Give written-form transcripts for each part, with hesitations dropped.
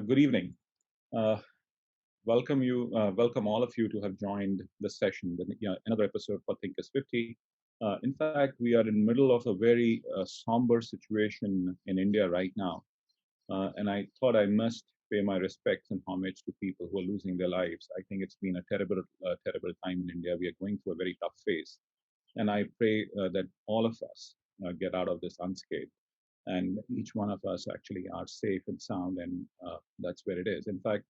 Good evening. Uh, welcome all of you to have joined this session, another episode for Thinkers50. In fact, we are in the middle of a very somber situation in India right now, and I thought I must pay my respects and homage to people who are losing their lives. I think it's been a terrible time in India. We are going through a very tough phase, and I pray that all of us get out of this unscathed and each one of us actually are safe and sound, and that's where it is. In fact,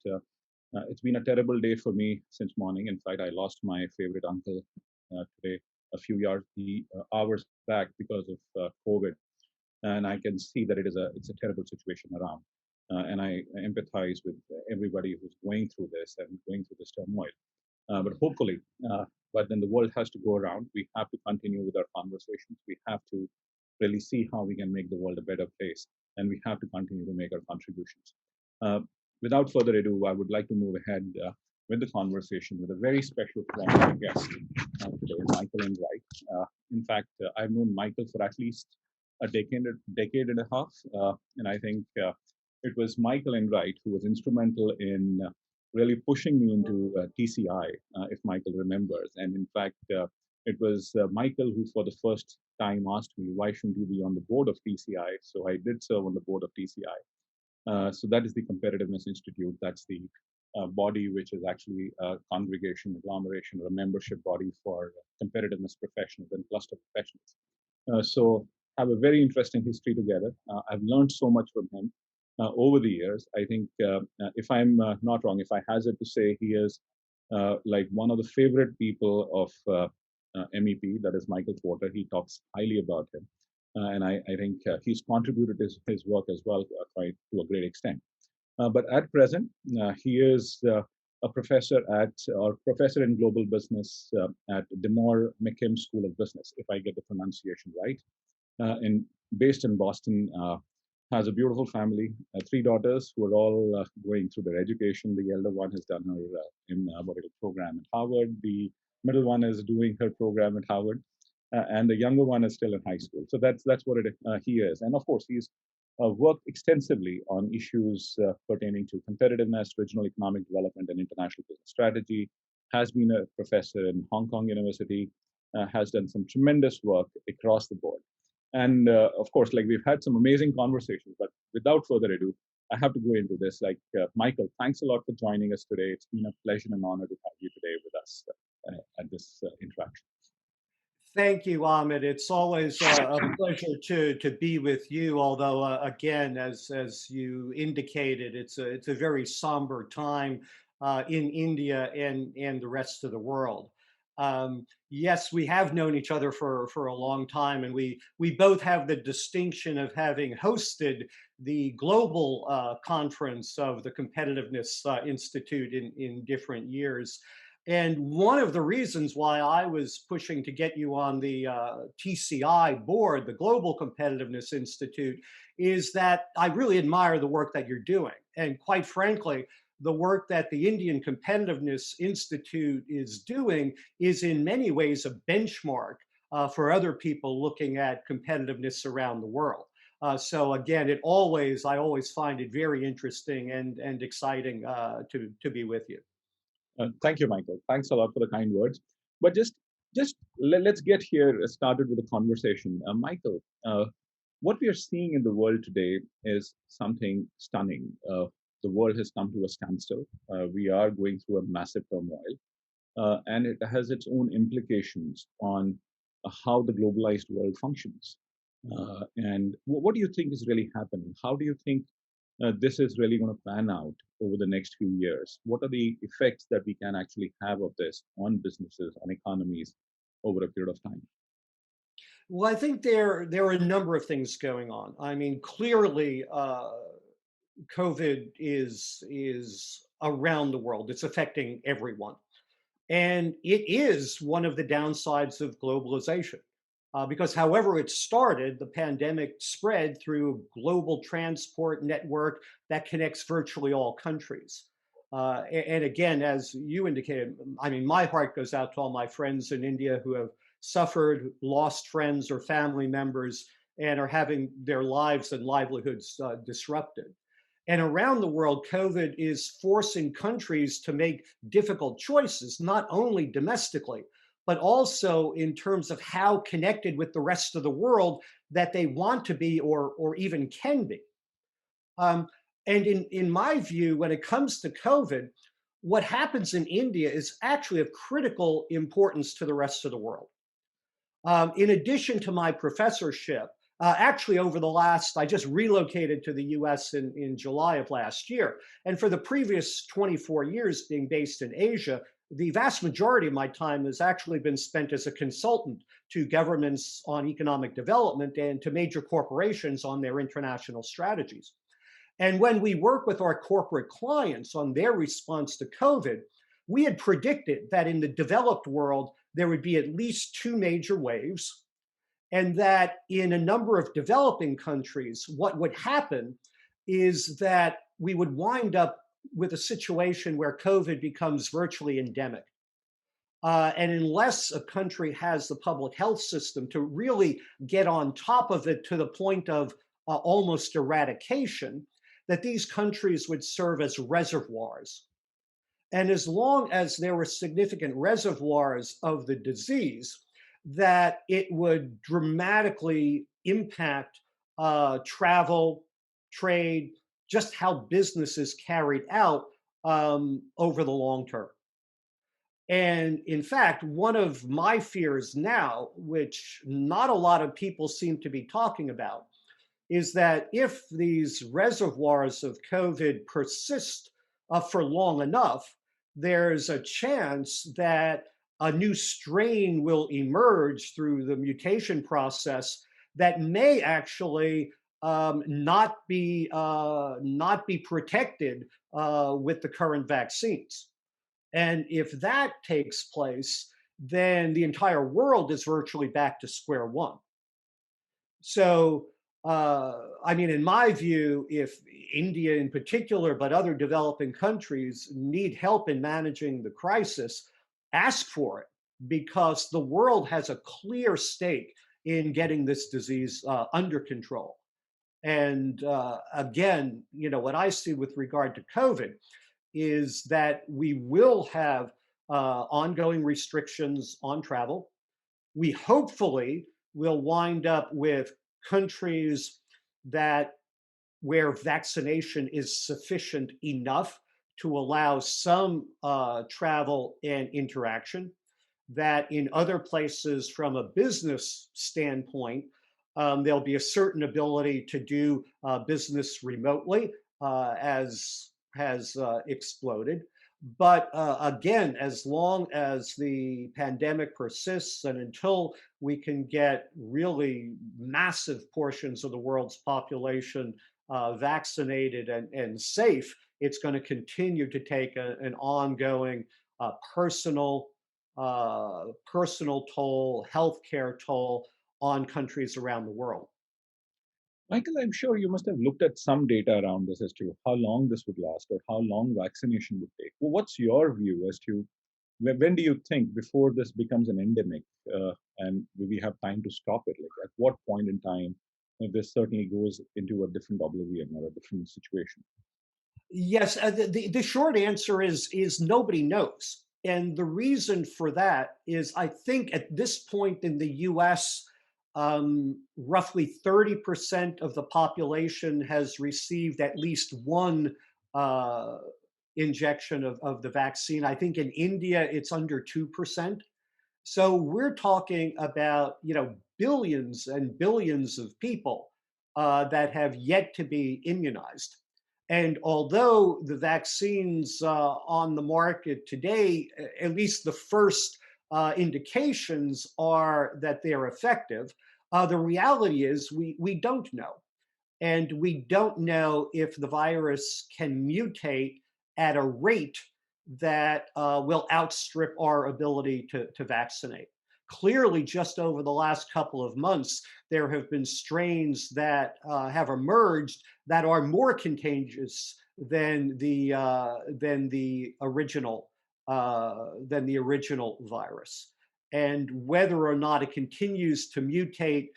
it's been a terrible day for me since morning. In fact, I lost my favorite uncle today, a few hours back because of COVID, and I can see that it's a terrible situation around. And I empathize with everybody who's going through this and going through this turmoil. But hopefully, but then the world has to go around. We have to continue with our conversations. We have to really see how we can make the world a better place, and we have to continue to make our contributions. Uh, Without further ado, I would like to move ahead with the conversation with a very special friend and guest today, Michael Enright. In fact, I've known Michael for at least a decade and a half, and I think it was Michael Enright who was instrumental in really pushing me into TCI, if Michael remembers. And in fact, it was Michael who, for the first time, asked me, why shouldn't you be on the board of TCI? So I did serve on the board of TCI. So that is the Competitiveness Institute. That's the body which is actually a congregation, agglomeration, or a membership body for competitiveness professionals and cluster professionals. So have a very interesting history together. I've learned so much from him over the years. I think, if I'm not wrong, if I hazard to say, he is like one of the favorite people of MEP, that is Michael Porter. He talks highly about him. And I think he's contributed his work as well quite to a great extent. But at present, he is a professor or professor in global business at Demore McKim School of Business, if I get the pronunciation right, based in Boston. Has a beautiful family, three daughters who are all going through their education. The elder one has done her program at Harvard. The middle one is doing her program at Harvard, and the younger one is still in high school. So that's what he is. And of course, he's worked extensively on issues pertaining to competitiveness, regional economic development, and international business strategy. Has been a professor in Hong Kong University. Has done some tremendous work across the board. And of course, like, we've had some amazing conversations, but without further ado, I have to go into this. Michael, thanks a lot for joining us today. It's been a pleasure and honor to have you today with us at this interaction. Thank you, Ahmed. It's always a pleasure to be with you. Although, again, as you indicated, it's a very somber time in India and the rest of the world. Yes, we have known each other for a long time, and we both have the distinction of having hosted the global conference of the Competitiveness Institute in different years. And one of the reasons why I was pushing to get you on the TCI board, the Global Competitiveness Institute, is that I really admire the work that you're doing. And quite frankly, the work that the Indian Competitiveness Institute is doing is in many ways a benchmark for other people looking at competitiveness around the world. So again, I always find it very interesting and exciting to be with you. Thank you, Michael. Thanks a lot for the kind words. But let's get here started with the conversation. Michael, what we are seeing in the world today is something stunning. The world has come to a standstill. We are going through a massive turmoil, and it has its own implications on how the globalized world functions. And what do you think is really happening? How do you think this is really going to pan out over the next few years? What are the effects that we can actually have of this on businesses, on economies over a period of time? Well, I think there are a number of things going on. I mean, clearly, COVID is around the world. It's affecting everyone, and it is one of the downsides of globalization. Because however it started, the pandemic spread through a global transport network that connects virtually all countries. And again, as you indicated, I mean, my heart goes out to all my friends in India who have suffered, lost friends or family members, and are having their lives and livelihoods disrupted. And around the world, COVID is forcing countries to make difficult choices, not only domestically, but also in terms of how connected with the rest of the world that they want to be or even can be. Um, and in my view, when it comes to COVID, what happens in India is actually of critical importance to the rest of the world. In addition to my professorship, actually over the last, I just relocated to the US in July of last year. And for the previous 24 years being based in Asia, the vast majority of my time has actually been spent as a consultant to governments on economic development and to major corporations on their international strategies. And when we work with our corporate clients on their response to COVID, we had predicted that in the developed world, there would be at least two major waves, and that in a number of developing countries, what would happen is that we would wind up with a situation where COVID becomes virtually endemic. And unless a country has the public health system to really get on top of it to the point of almost eradication, that these countries would serve as reservoirs. And as long as there were significant reservoirs of the disease, that it would dramatically impact travel, trade, just how business is carried out over the long term. And in fact, one of my fears now, which not a lot of people seem to be talking about, is that if these reservoirs of COVID persist for long enough, there's a chance that a new strain will emerge through the mutation process that may actually not be protected with the current vaccines. And if that takes place, then the entire world is virtually back to square one. So, I mean, in my view, if India in particular, but other developing countries need help in managing the crisis, ask for it because the world has a clear stake in getting this disease under control. And again, you know, what I see with regard to COVID is that we will have ongoing restrictions on travel. We hopefully will wind up with countries that where vaccination is sufficient enough to allow some travel and interaction. That in other places, from a business standpoint, there'll be a certain ability to do business remotely, as has exploded. But again, as long as the pandemic persists and until we can get really massive portions of the world's population vaccinated and safe, it's going to continue to take an ongoing personal personal toll, healthcare toll on countries around the world. Michael, I'm sure you must have looked at some data around this as to how long this would last or how long vaccination would take. Well, what's your view as to when do you think before this becomes an endemic and we have time to stop it? Like at what point in time this certainly goes into a different oblivion or a different situation? Yes, the short answer is nobody knows. And the reason for that is I think at this point in the US, roughly 30% of the population has received at least one uh, injection of the vaccine. I think in India, it's under 2%. So we're talking about, you know, billions and billions of people that have yet to be immunized. And although the vaccines on the market today, at least the first indications are that they're effective, the reality is we don't know. And we don't know if the virus can mutate at a rate that will outstrip our ability to vaccinate. Clearly, just over the last couple of months, there have been strains that have emerged that are more contagious than the original virus. And whether or not it continues to mutate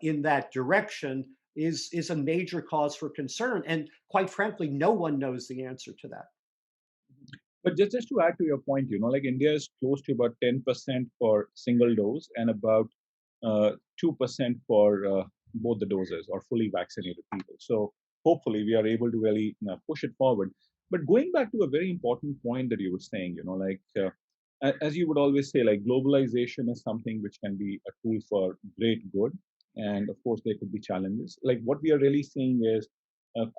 in that direction is a major cause for concern. And quite frankly, no one knows the answer to that. But just to add to your point, like India is close to about 10% for single dose and about 2% for both the doses or fully vaccinated people. So hopefully we are able to really push it forward. But going back to a very important point that you were saying, like as you would always say, like globalization is something which can be a tool for great good. And of course, there could be challenges. Like what we are really seeing is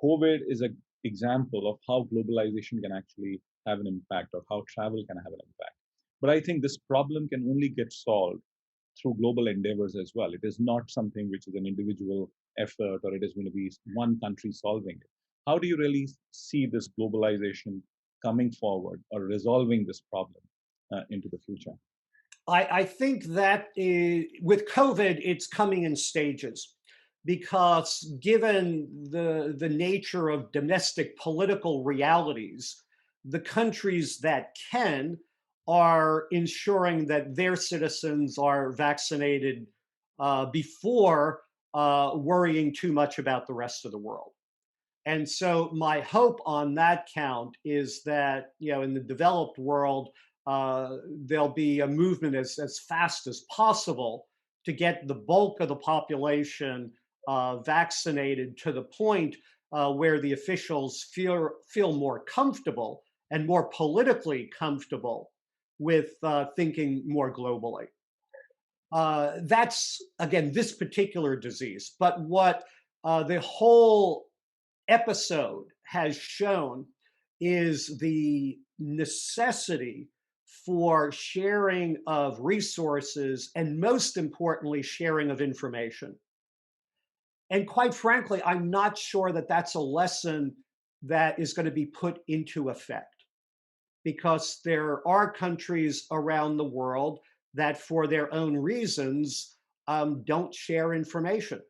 COVID is an example of how globalization can actually have an impact or how travel can have an impact. But I think this problem can only get solved through global endeavors as well. It is not something which is an individual effort or it is going to be one country solving it. How do you really see this globalization coming forward or resolving this problem into the future? I think that with COVID, it's coming in stages because given the nature of domestic political realities, the countries that can are ensuring that their citizens are vaccinated before worrying too much about the rest of the world. And so my hope on that count is that, in the developed world, there'll be a movement as fast as possible to get the bulk of the population vaccinated to the point where the officials feel more comfortable and more politically comfortable with thinking more globally. That's, again, this particular disease. But what the whole episode has shown is the necessity for sharing of resources and, most importantly, sharing of information. And quite frankly, I'm not sure that that's a lesson that is going to be put into effect because there are countries around the world that, for their own reasons, don't share information.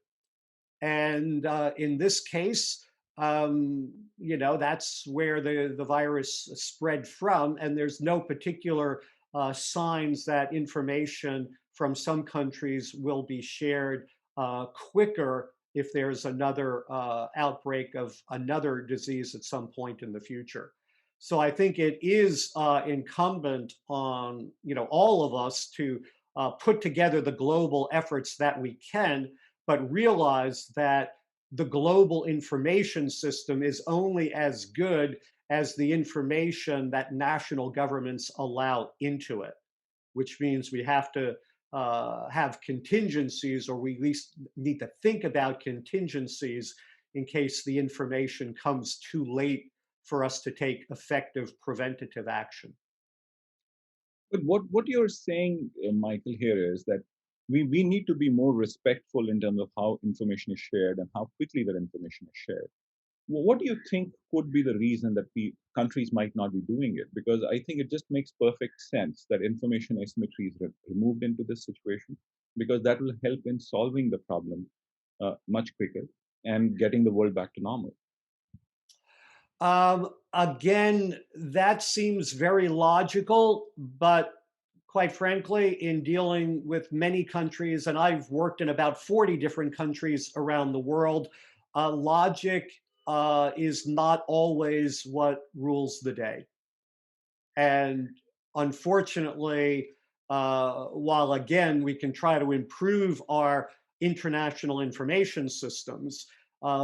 And in this case, that's where the virus spread from. And there's no particular signs that information from some countries will be shared quicker if there's another outbreak of another disease at some point in the future. So I think it is incumbent on all of us to put together the global efforts that we can, but realize that the global information system is only as good as the information that national governments allow into it, which means we have to have contingencies, or we at least need to think about contingencies in case the information comes too late for us to take effective preventative action. But what you're saying, Michael, here is that we need to be more respectful in terms of how information is shared and how quickly that information is shared. What do you think could be the reason that the countries might not be doing it? Because I think it just makes perfect sense that information asymmetry is removed into this situation, because that will help in solving the problem much quicker and getting the world back to normal. Again, that seems very logical, but quite frankly, in dealing with many countries, and I've worked in about 40 different countries around the world, logic is not always what rules the day. And unfortunately, while again, we can try to improve our international information systems,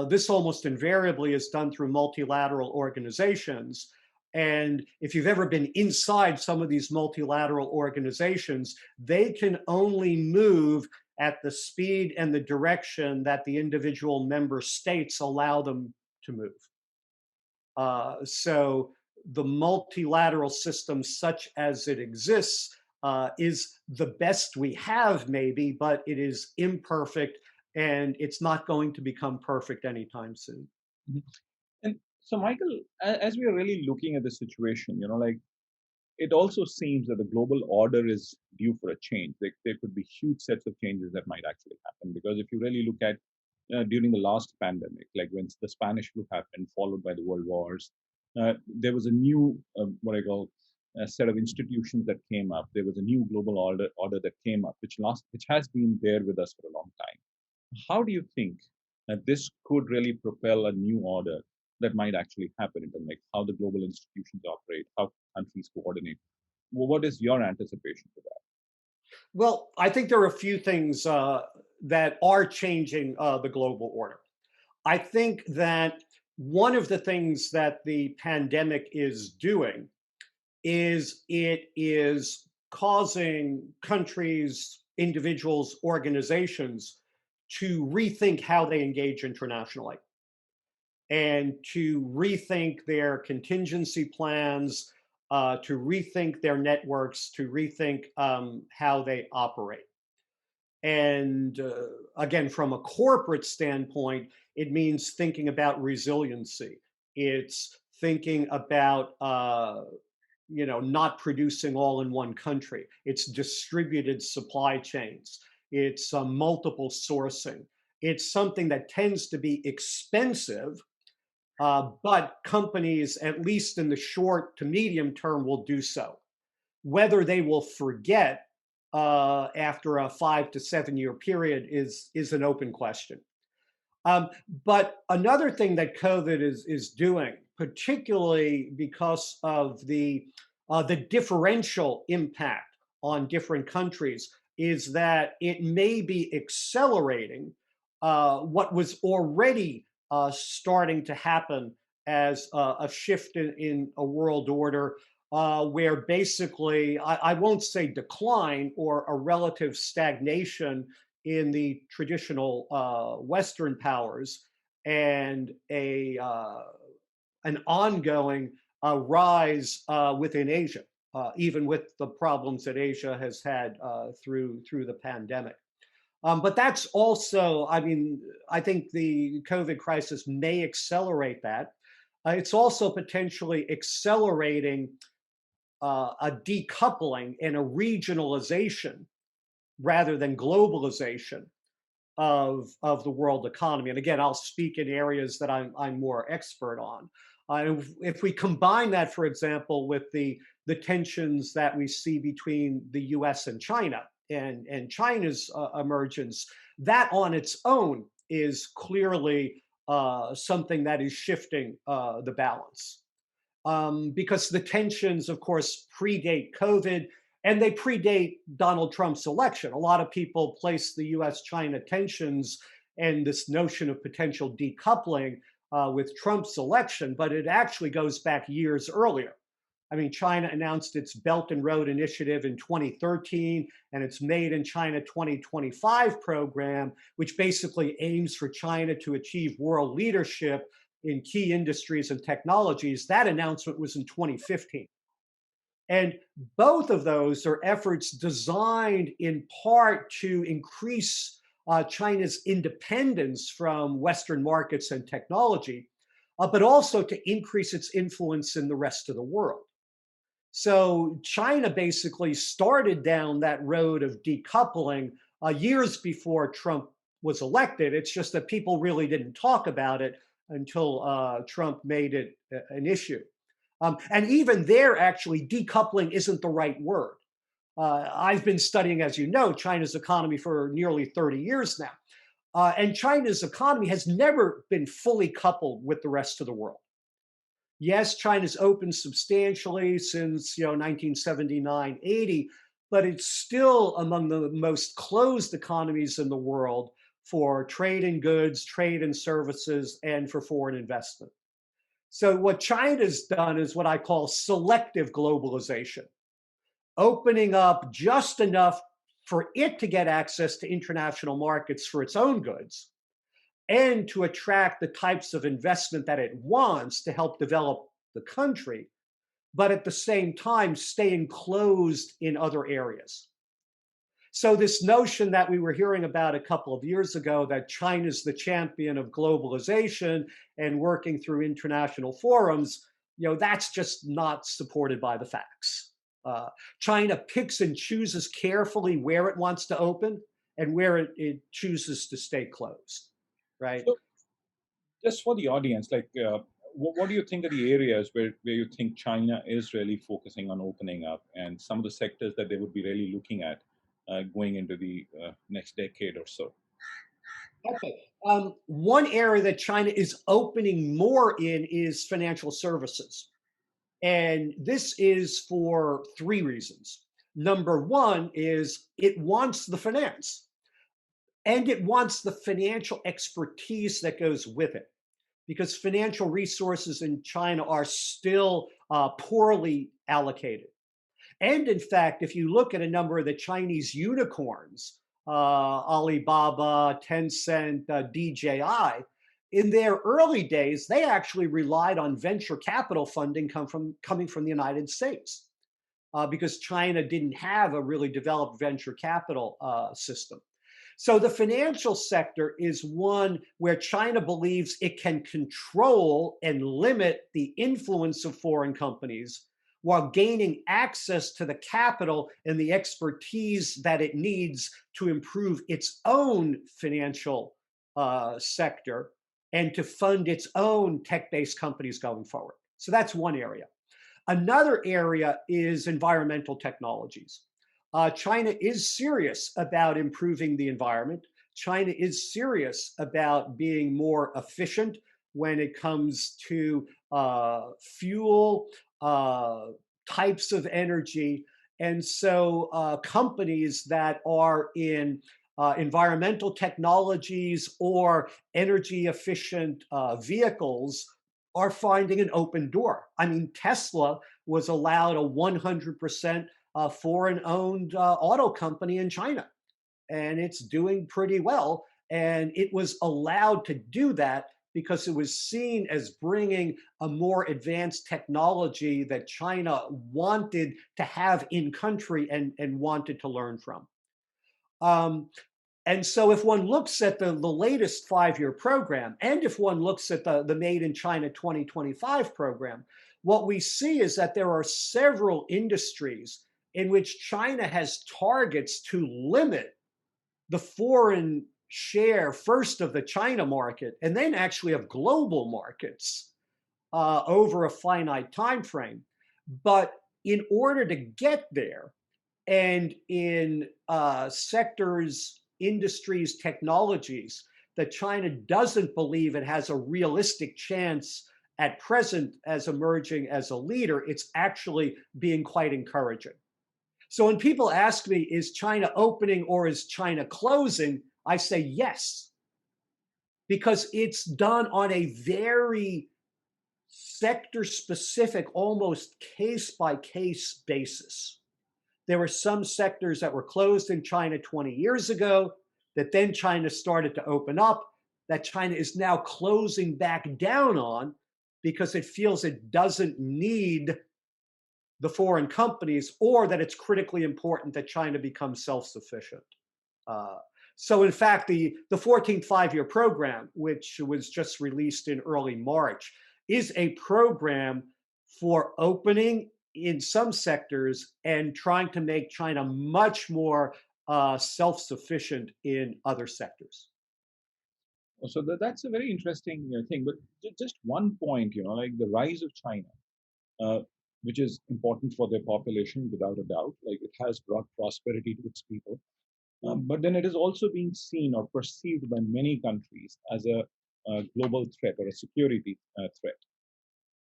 this almost invariably is done through multilateral organizations. And if you've ever been inside some of these multilateral organizations, they can only move at the speed and the direction that the individual member states allow them to move. So the multilateral system, such as it exists, is the best we have, maybe, but it is imperfect and it's not going to become perfect anytime soon. Mhm. And so, Michael, as we are really looking at the situation, like it also seems that the global order is due for a change. There could be huge sets of changes that might actually happen. Because if you really look at during the last pandemic, like when the Spanish flu happened, followed by the world wars, there was a new, what I call, a set of institutions that came up. There was a new global order that came up, which has been there with us for a long time. How do you think that this could really propel a new order that might actually happen in terms of like how the global institutions operate, how countries coordinate. Well, what is your anticipation for that? Well, I think there are a few things that are changing the global order. I think that one of the things that the pandemic is doing is it is causing countries, individuals, organizations to rethink how they engage internationally and to rethink their contingency plans, to rethink their networks, to rethink how they operate. And again, from a corporate standpoint, it means thinking about resiliency. It's thinking about not producing all in one country. It's distributed supply chains. It's multiple sourcing. It's something that tends to be expensive, but companies, at least in the short to medium term, will do so. Whether they will forget after a 5 to 7 year period is an open question. But another thing that COVID is doing, particularly because of the differential impact on different countries, is that it may be accelerating what was already starting to happen as a shift in a world order where basically, I won't say decline or a relative stagnation in the traditional Western powers and an ongoing rise within Asia, even with the problems that Asia has had through the pandemic. But that's also, I mean, I think the COVID crisis may accelerate that. It's also potentially accelerating a decoupling and a regionalization rather than globalization of the world economy. And again, I'll speak in areas that I'm more expert on. If we combine that, for example, with the tensions that we see between the US and China and China's emergence, that on its own is clearly something that is shifting the balance. Because the tensions, of course, predate COVID and they predate Donald Trump's election. A lot of people place the US China tensions and this notion of potential decoupling with Trump's election, but it actually goes back years earlier. I mean, China announced its Belt and Road Initiative in 2013 and its Made in China 2025 program, which basically aims for China to achieve world leadership in key industries and technologies. That announcement was in 2015. And both of those are efforts designed in part to increase China's independence from Western markets and technology, but also to increase its influence in the rest of the world. So China basically started down that road of decoupling years before Trump was elected. It's just that people really didn't talk about it until Trump made it an issue. And even there, actually, decoupling isn't the right word. I've been studying, as you know, China's economy for nearly 30 years now. And China's economy has never been fully coupled with the rest of the world. Yes, China's opened substantially since 1979, 80, but it's still among the most closed economies in the world for trade in goods, trade in services, and for foreign investment. So what China's done is what I call selective globalization, opening up just enough for it to get access to international markets for its own goods and to attract the types of investment that it wants to help develop the country, but at the same time staying closed in other areas. So this notion that we were hearing about a couple of years ago that China's the champion of globalization and working through international forums, that's just not supported by the facts. China picks and chooses carefully where it wants to open and where it chooses to stay closed, right? So, just for the audience, like, what do you think are the areas where you think China is really focusing on opening up, and some of the sectors that they would be really looking at going into the next decade or so? Okay. One area that China is opening more in is financial services. And this is for three reasons. Number one is it wants the finance and it wants the financial expertise that goes with it because financial resources in China are still poorly allocated. And in fact, if you look at a number of the Chinese unicorns, Alibaba, Tencent, DJI, in their early days, they actually relied on venture capital funding coming from the United States because China didn't have a really developed venture capital system. So the financial sector is one where China believes it can control and limit the influence of foreign companies while gaining access to the capital and the expertise that it needs to improve its own financial sector and to fund its own tech-based companies going forward. So that's one area. Another area is environmental technologies. China is serious about improving the environment. China is serious about being more efficient when it comes to fuel, types of energy. And so companies that are in environmental technologies or energy efficient vehicles are finding an open door. I mean, Tesla was allowed a 100% foreign owned auto company in China, and it's doing pretty well. And it was allowed to do that because it was seen as bringing a more advanced technology that China wanted to have in country and wanted to learn from. Um, and so if one looks at the latest 5-year program, and if one looks at the Made in China 2025 program, what we see is that there are several industries in which China has targets to limit the foreign share first of the China market and then actually of global markets over a finite time frame. But in order to get there, and in sectors, industries, technologies that China doesn't believe it has a realistic chance at present as emerging as a leader, it's actually being quite encouraging. So when people ask me, is China opening or is China closing? I say yes, because it's done on a very sector specific, almost case by case basis. There were some sectors that were closed in China 20 years ago that then China started to open up, that China is now closing back down on because it feels it doesn't need the foreign companies or that it's critically important that China becomes self-sufficient. Uh, so in fact, the 14th five-year program, which was just released in early March, is a program for opening in some sectors and trying to make China much more self-sufficient in other sectors. So that's a very interesting thing. But just one point, like the rise of China, uh, which is important for their population without a doubt. Like it has brought prosperity to its people. But then it is also being seen or perceived by many countries as a global threat or a security threat.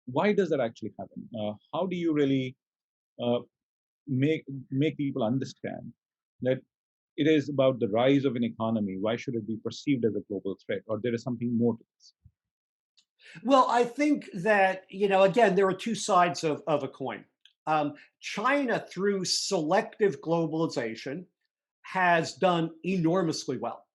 Why does that actually happen? How do you really uh, make make people understand that it is about the rise of an economy? Why should it be perceived as a global threat, or there is something more to this? Well, I think that, again, there are two sides of a coin. China, through selective globalization, has done enormously well.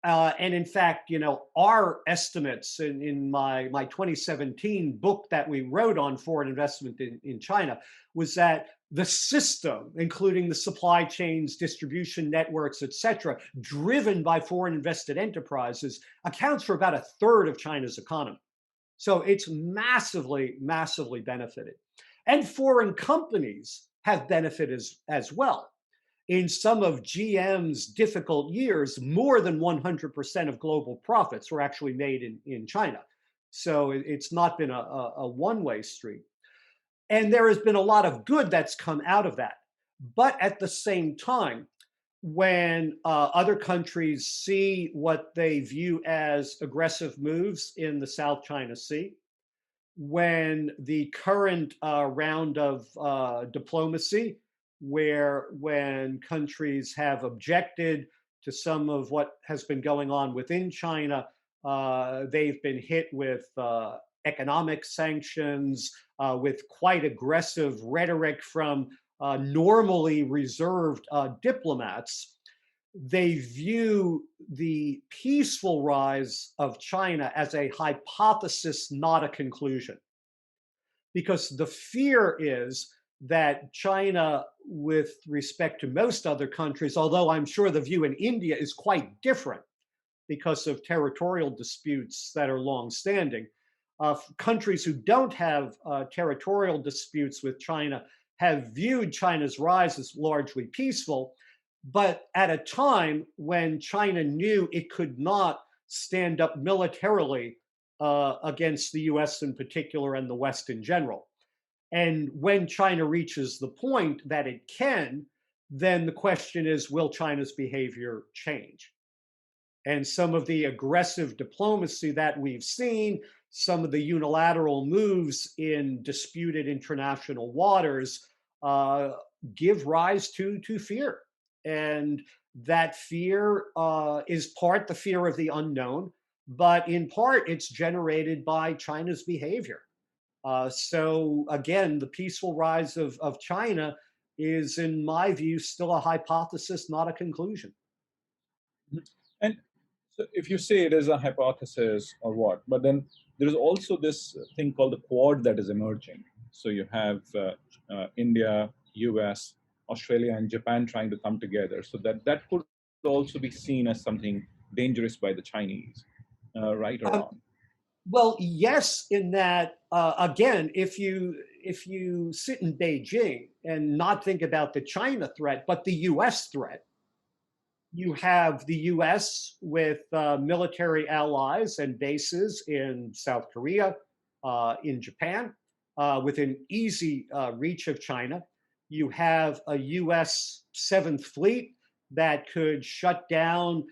And in fact, our estimates in my 2017 book that we wrote on foreign investment in China was that the system, including the supply chains, distribution networks, et cetera, driven by foreign invested enterprises, accounts for about a third of China's economy. So it's massively, massively benefited. And foreign companies have benefited as well. In some of GM's difficult years, more than 100% of global profits were actually made in China. So it's not been a one-way street. And there has been a lot of good that's come out of that. But at the same time, when other countries see what they view as aggressive moves in the South China Sea, when the current round of diplomacy, where when countries have objected to some of what has been going on within China, they've been hit with economic sanctions, with quite aggressive rhetoric from normally reserved diplomats. They view the peaceful rise of China as a hypothesis, not a conclusion. Because the fear is that China, with respect to most other countries, although I'm sure the view in India is quite different because of territorial disputes that are long-standing. Countries who don't have territorial disputes with China have viewed China's rise as largely peaceful, but at a time when China knew it could not stand up militarily against the US in particular and the West in general. And when China reaches the point that it can, then the question is, will China's behavior change? And some of the aggressive diplomacy that we've seen, some of the unilateral moves in disputed international waters uh, give rise to fear. And that fear is part the fear of the unknown, but in part it's generated by China's behavior. So again, the peaceful rise of China is, in my view, still a hypothesis, not a conclusion. And so if you say it is a hypothesis or what, but then there is also this thing called the quad that is emerging. So you have India, US, Australia, and Japan trying to come together. So that could also be seen as something dangerous by the Chinese, right or Um, wrong? well, yes, in that again, if you sit in Beijing and not think about the China threat, but the U.S. threat, you have the US with military allies and bases in South Korea, in Japan, within easy reach of China. You have a US Seventh Fleet that could shut down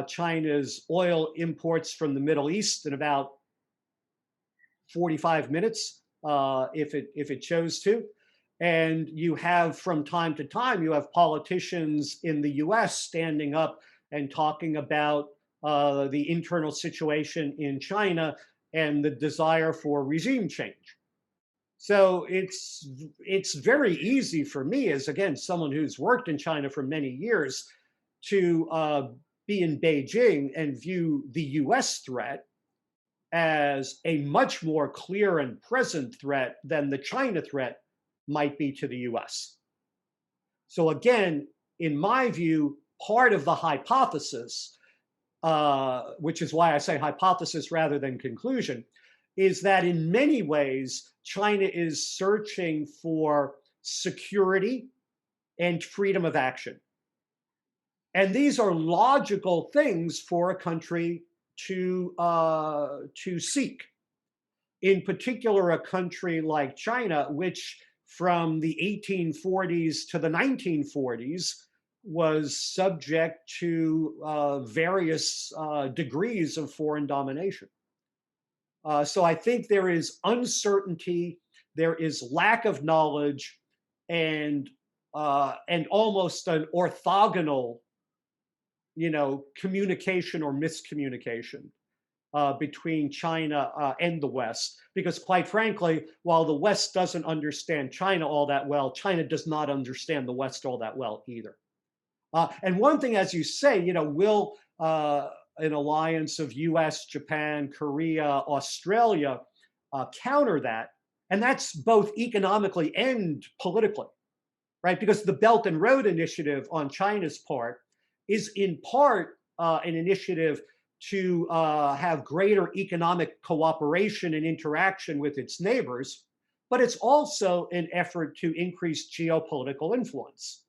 China's oil imports from the Middle East in about 45 minutes if it chose to. And you have, from time to time, you have politicians in the US standing up and talking about the internal situation in China and the desire for regime change. So it's very easy for me, as again someone who's worked in China for many years, to be in Beijing and view the U.S. threat as a much more clear and present threat than the China threat might be to the US. So, again, in my view, part of the hypothesis, which is why I say hypothesis rather than conclusion, is that in many ways, China is searching for security and freedom of action. And these are logical things for a country to seek. In particular, a country like China, which from the 1840s to the 1940s was subject to various degrees of foreign domination. So I think there is uncertainty, there is lack of knowledge, and almost an orthogonal, communication or miscommunication between China and the West. Because quite frankly, while the West doesn't understand China all that well, China does not understand the West all that well either. And one thing, as you say, will an alliance of US, Japan, Korea, Australia counter that? And that's both economically and politically, right? Because the Belt and Road Initiative on China's part is in part an initiative to have greater economic cooperation and interaction with its neighbors, but it's also an effort to increase geopolitical influence.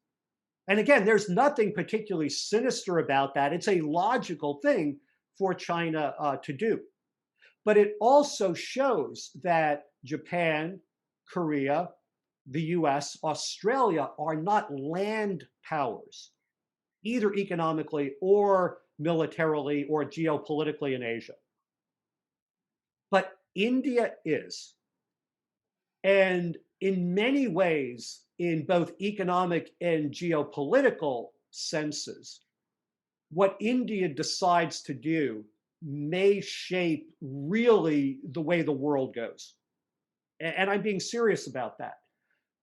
And again, there's nothing particularly sinister about that. It's a logical thing for China to do. But it also shows that Japan, Korea, the US, Australia are not land powers. either economically or militarily or geopolitically in Asia. But India is. And in many ways, in both economic and geopolitical senses, what India decides to do may shape really the way the world goes. And I'm being serious about that.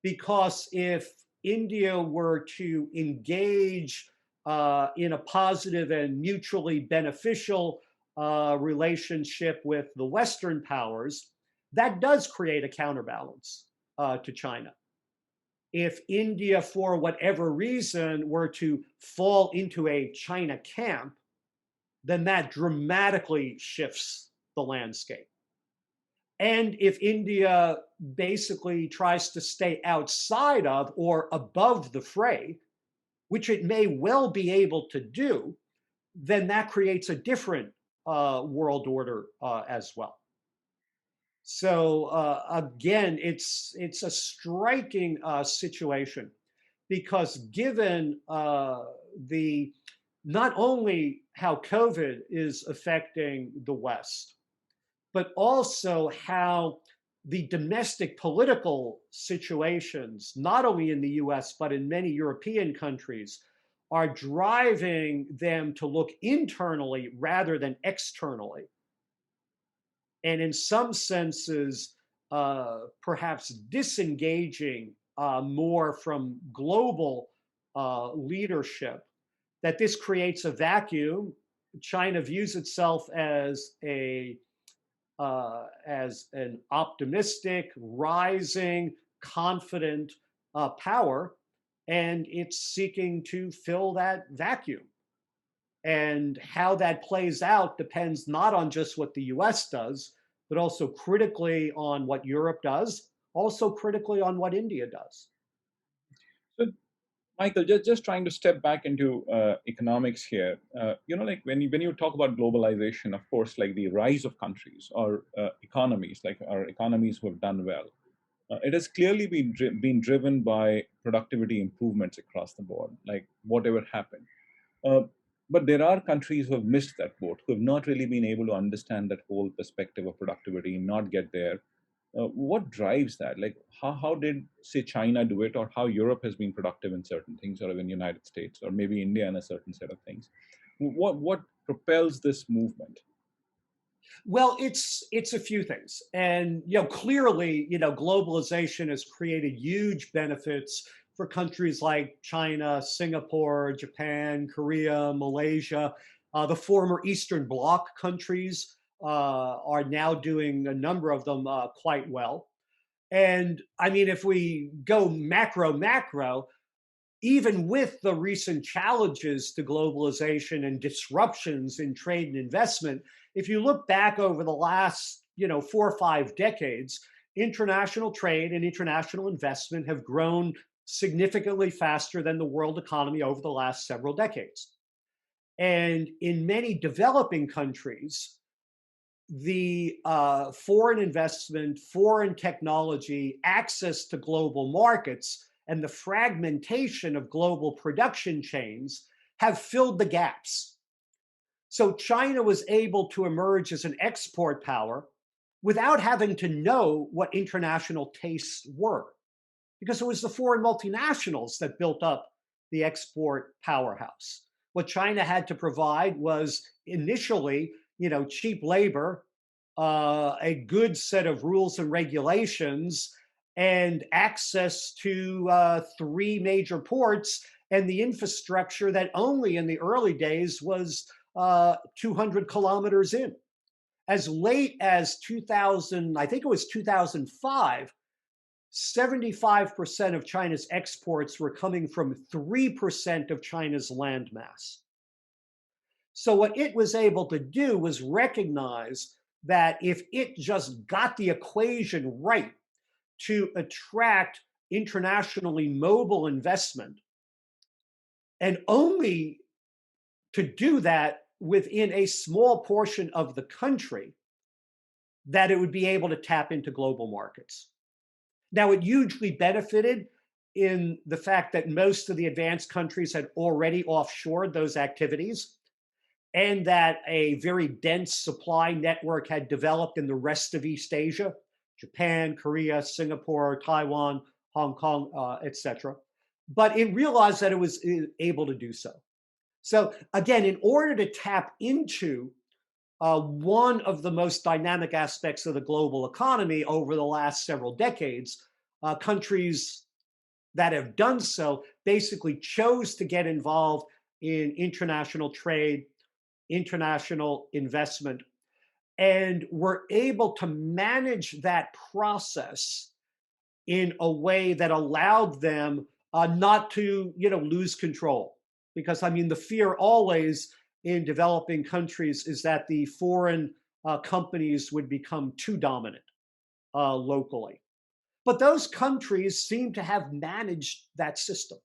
Because if India were to engage in a positive and mutually beneficial relationship with the Western powers, that does create a counterbalance to China. If India, for whatever reason, were to fall into a China camp, then that dramatically shifts the landscape. And if India basically tries to stay outside of or above the fray, which it may well be able to do, then that creates a different world order as well. So again, it's a striking situation because given the not only how COVID is affecting the West, but also how the domestic political situations, not only in the US, but in many European countries, are driving them to look internally rather than externally. And in some senses, perhaps disengaging more from global leadership, that this creates a vacuum. China views itself as an optimistic, rising, confident power, and it's seeking to fill that vacuum. And how that plays out depends not on just what the US does, but also critically on what Europe does, also critically on what India does. So, Michael, just trying to step back into economics here. Like when you talk about globalization, of course, like the rise of countries or economies, like our economies who have done well, it has clearly been driven by productivity improvements across the board, like whatever happened. Uh, but there are countries who have missed that boat, who have not really been able to understand that whole perspective of productivity, not get there. What drives that? Like, how did, say, China do it, or how Europe has been productive in certain things, or even United States, or maybe India in a certain set of things? What propels this movement? Well, it's a few things, and clearly, globalization has created huge benefits for countries like China, Singapore, Japan, Korea, Malaysia. The former Eastern Bloc countries are now doing a number of them quite well. And I mean, if we go macro, even with the recent challenges to globalization and disruptions in trade and investment, if you look back over the last, 4 or 5 decades, international trade and international investment have grown significantly faster than the world economy over the last several decades. And in many developing countries, the foreign investment, foreign technology, access to global markets, and the fragmentation of global production chains have filled the gaps. So China was able to emerge as an export power without having to know what international tastes were, because it was the foreign multinationals that built up the export powerhouse. What China had to provide was initially, cheap labor, a good set of rules and regulations, and access to 3 major ports and the infrastructure that only in the early days was 200 kilometers in. As late as 2000, I think it was 2005, 75% of China's exports were coming from 3% of China's landmass. So, what it was able to do was recognize that if it just got the equation right to attract internationally mobile investment, and only to do that within a small portion of the country, that it would be able to tap into global markets. Now, it hugely benefited in the fact that most of the advanced countries had already offshored those activities, and that a very dense supply network had developed in the rest of East Asia, Japan, Korea, Singapore, Taiwan, Hong Kong, etc. But it realized that it was able to do so. So again, in order to tap into one of the most dynamic aspects of the global economy over the last several decades, countries that have done so basically chose to get involved in international trade, international investment, and were able to manage that process in a way that allowed them not to, lose control. Because I mean, the fear always in developing countries is that the foreign companies would become too dominant locally. But those countries seem to have managed that system,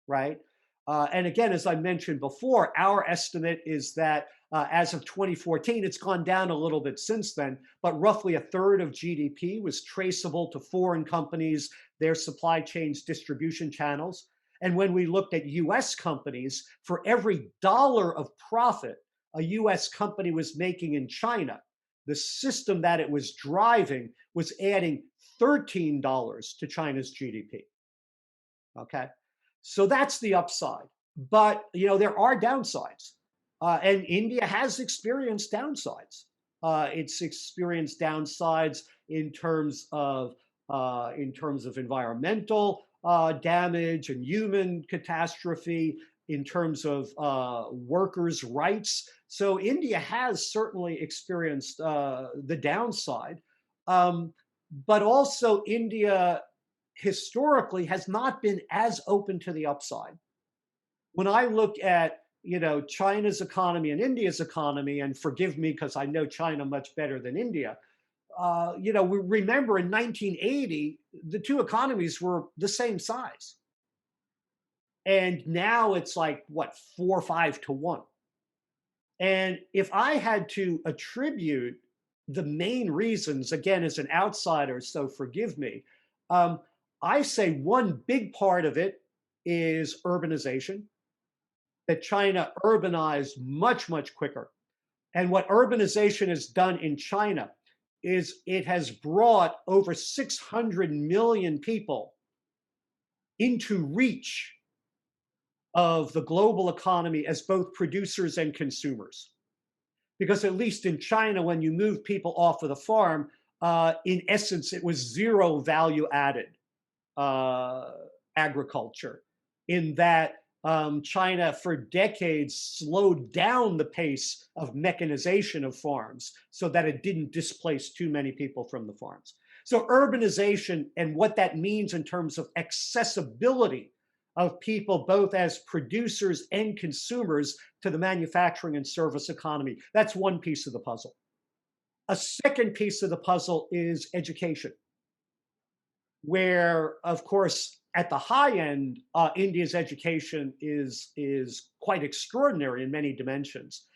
right? And again, as I mentioned before, our estimate is that as of 2014, it's gone down a little bit since then, but roughly a third of GDP was traceable to foreign companies, their supply chains, distribution channels. And when we looked at US companies, for every dollar of profit a US company was making in China, the system that it was driving was adding $13 to China's GDP. Okay. So that's the upside. But there are downsides, and India has experienced downsides. It's experienced downsides in terms of environmental damage and human catastrophe, in terms of workers' rights. So India has certainly experienced the downside, but also India historically has not been as open to the upside. When I look at China's economy and India's economy, and forgive me because I know China much better than India, we remember in 1980 the two economies were the same size, and now it's like what, 4 or 5 to 1. And if I had to attribute the main reasons, again, as an outsider, so forgive me, um, I say one big part of it is urbanization, that China urbanized much, much quicker. And what urbanization has done in China is it has brought over 600 million people into reach of the global economy as both producers and consumers. Because at least in China, when you move people off of the farm, in essence, it was zero value added uh, agriculture, in that China for decades slowed down the pace of mechanization of farms so that it didn't displace too many people from the farms. So urbanization and what that means in terms of accessibility of people, both as producers and consumers, to the manufacturing and service economy. That's one piece of the puzzle. A second piece of the puzzle is education, where, of course, at the high end, India's education is quite extraordinary in many dimensions.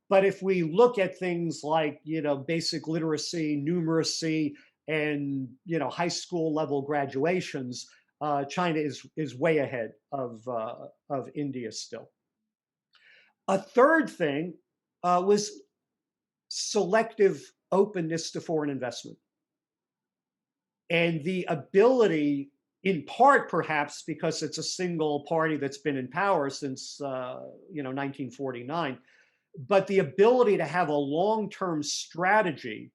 But if we look at things like basic literacy, numeracy, and high school level graduations, China is way ahead of India still. A third thing was selective openness to foreign investment, and the ability, in part perhaps because it's a single party that's been in power since 1949, but the ability to have a long-term strategy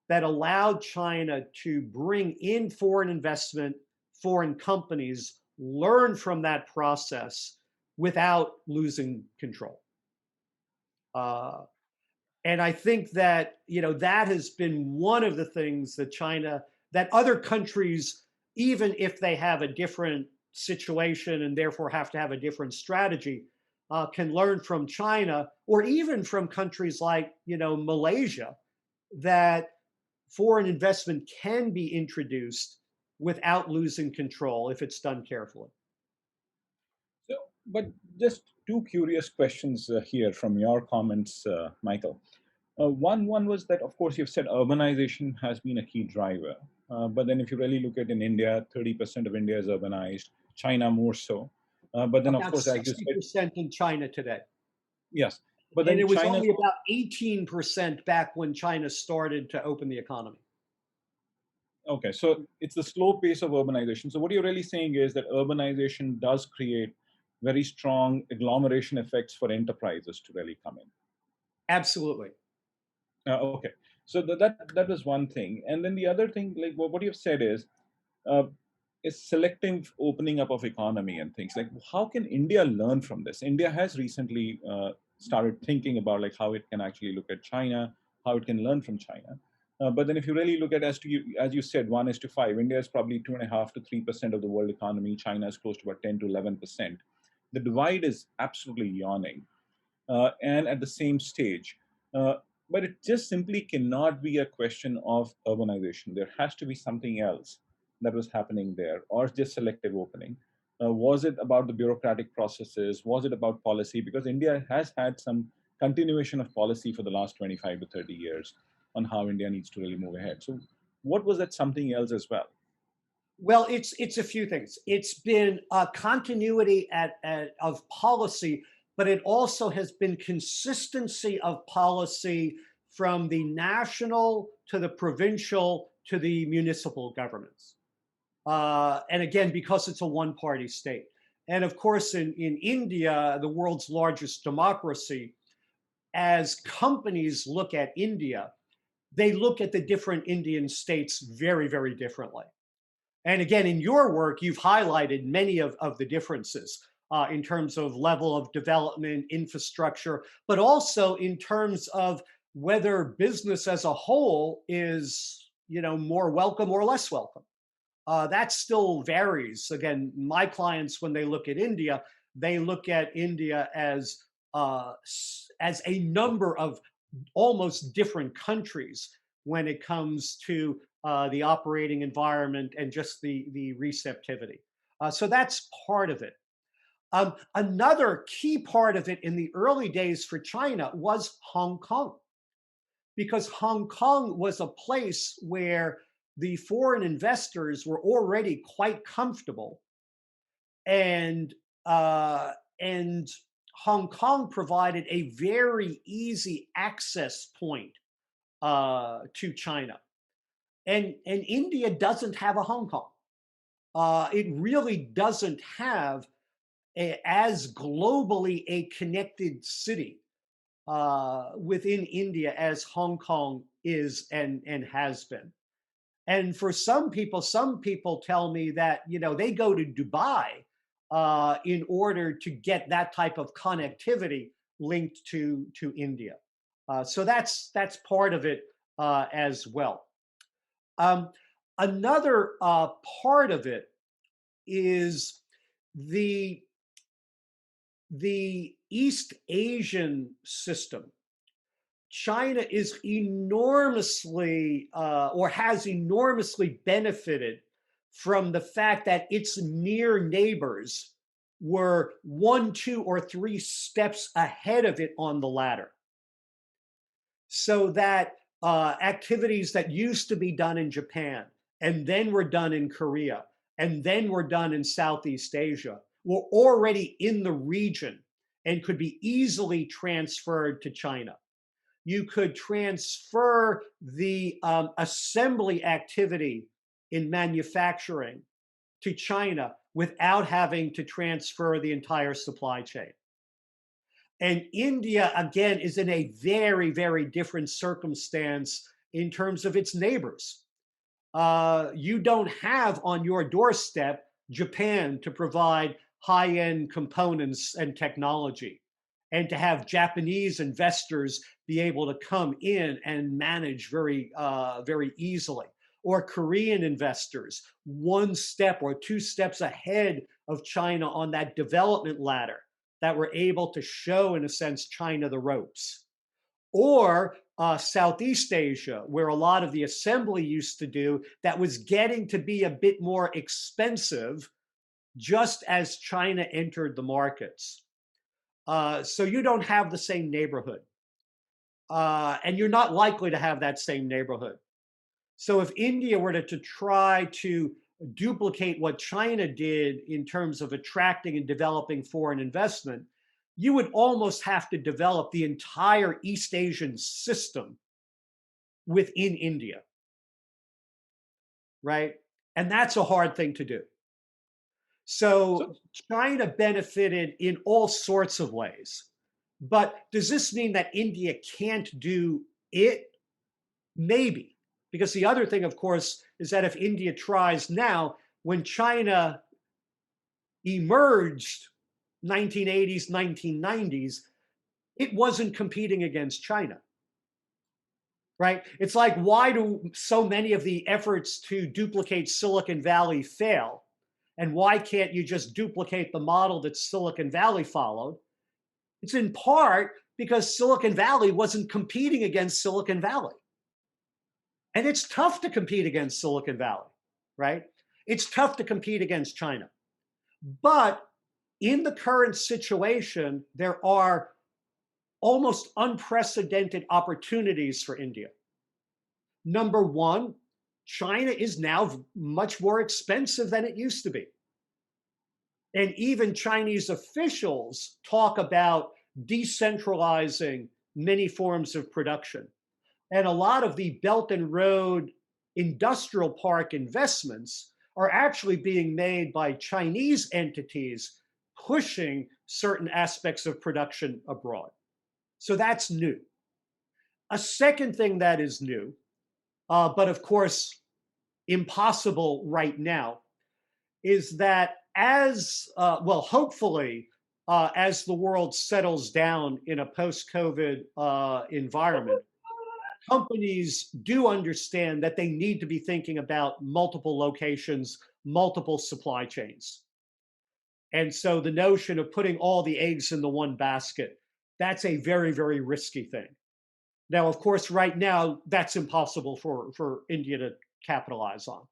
that allowed China to bring in foreign investment, foreign companies, learn from that process without losing control. Uh, and I think that that has been one of the things that that other countries, even if they have a different situation and therefore have to have a different strategy, can learn from China, or even from countries like Malaysia, that foreign investment can be introduced without losing control if it's done carefully. So, but just two curious questions here from your comments, Michael. One was that, of course, you've said urbanization has been a key driver. But then if you really look at in India, 30% of India is urbanized, China more so. But then, of About course, as you said, 60% in China today. yes. But And then it was China's only about 18% back when China started to open the economy. okay. So it's the slow pace of urbanization. So what you're really saying is that urbanization does create very strong agglomeration effects for enterprises to really come in. Absolutely. Okay. So that was one thing, and then the other thing, like what you've said uh, is selective opening up of economy and things. Like, how can India learn from this? India has recently started thinking about like how it can actually look at China, how it can learn from China. But then, if you really look at as you said, 1:5, India is probably 2.5 to 3% of the world economy. China is close to about 10 to 11%. The divide is absolutely yawning, and at the same stage. Uh, but it just simply cannot be a question of urbanization. There has to be something else that was happening there, or just selective opening. Was it about the bureaucratic processes? Was it about policy? Because India has had some continuation of policy for the last 25 to 30 years on how India needs to really move ahead. So, what was that something else as well? Well, it's a few things. It's been a continuity of policy, but it also has been consistency of policy from the national to the provincial to the municipal governments. And again, because it's a one-party state. And of course, in India, the world's largest democracy, as companies look at India, they look at the different Indian states very, very differently. And again, in your work, you've highlighted many of the differences in terms of level of development, infrastructure, but also in terms of whether business as a whole is, more welcome or less welcome. That still varies. Again, my clients, when they look at India, they look at India uh, as a number of almost different countries when it comes to the operating environment and just the receptivity. So that's part of it. Another key part of it in the early days for China was Hong Kong, because Hong Kong was a place where the foreign investors were already quite comfortable, and uh, and Hong Kong provided a very easy access point to China, and India doesn't have a Hong Kong. It really doesn't have as globally a connected city within India as Hong Kong is and has been. And for some people tell me that they go to Dubai in order to get that type of connectivity linked to India. So that's part of it as well. Um, Another part of it is the the East Asian system. China is enormously or has enormously benefited from the fact that its near neighbors were one, two, or three steps ahead of it on the ladder. So that activities that used to be done in Japan and then were done in Korea and then were done in Southeast Asia were already in the region and could be easily transferred to China. You could transfer the assembly activity in manufacturing to China without having to transfer the entire supply chain. And India, again, is in a very, very different circumstance in terms of its neighbors. You don't have on your doorstep Japan to provide high end components and technology, and to have Japanese investors be able to come in and manage very easily, or Korean investors one step or two steps ahead of China on that development ladder that were able to show, in a sense, China the ropes. Or Southeast Asia, where a lot of the assembly used to do, that was getting to be a bit more expensive just as China entered the markets. So you don't have the same neighborhood. And you're not likely to have that same neighborhood. So if India were to try to duplicate what China did in terms of attracting and developing foreign investment, you would almost have to develop the entire East Asian system within India, right? And that's a hard thing to do. So, So China benefited in all sorts of ways. But does this mean that India can't do it? Maybe. Because the other thing, of course, is that if India tries now, when China emerged 1980s, 1990s, it wasn't competing against China, right? It's like, why do so many of the efforts to duplicate Silicon Valley fail? And why can't you just duplicate the model that Silicon Valley followed? It's in part because Silicon Valley wasn't competing against Silicon Valley. And it's tough to compete against Silicon Valley, right? It's tough to compete against China. But in the current situation, there are almost unprecedented opportunities for India. Number one, China is now much more expensive than it used to be. And even Chinese officials talk about decentralizing many forms of production. And a lot of the Belt and Road industrial park investments are actually being made by Chinese entities pushing certain aspects of production abroad. So that's new. A second thing that is new, but of course impossible right now, is that well, hopefully, as the world settles down in a post-COVID environment, companies do understand that they need to be thinking about multiple locations, multiple supply chains. And so the notion of putting all the eggs in the one basket, that's a very, very risky thing. Now, of course, right now, that's impossible for India to capitalize on.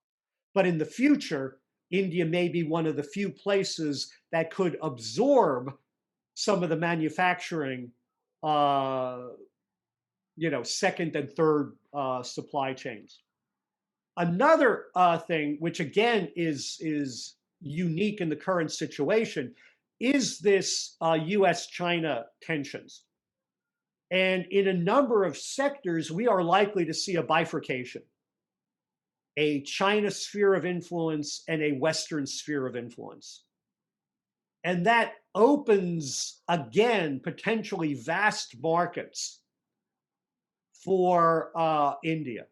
But in the future, India may be one of the few places that could absorb some of the manufacturing, second and third supply chains. Another thing, which again is unique in the current situation, is this U.S.-China tensions. And in a number of sectors, we are likely to see a bifurcation, a China sphere of influence and a Western sphere of influence. And that opens, again, potentially vast markets for India.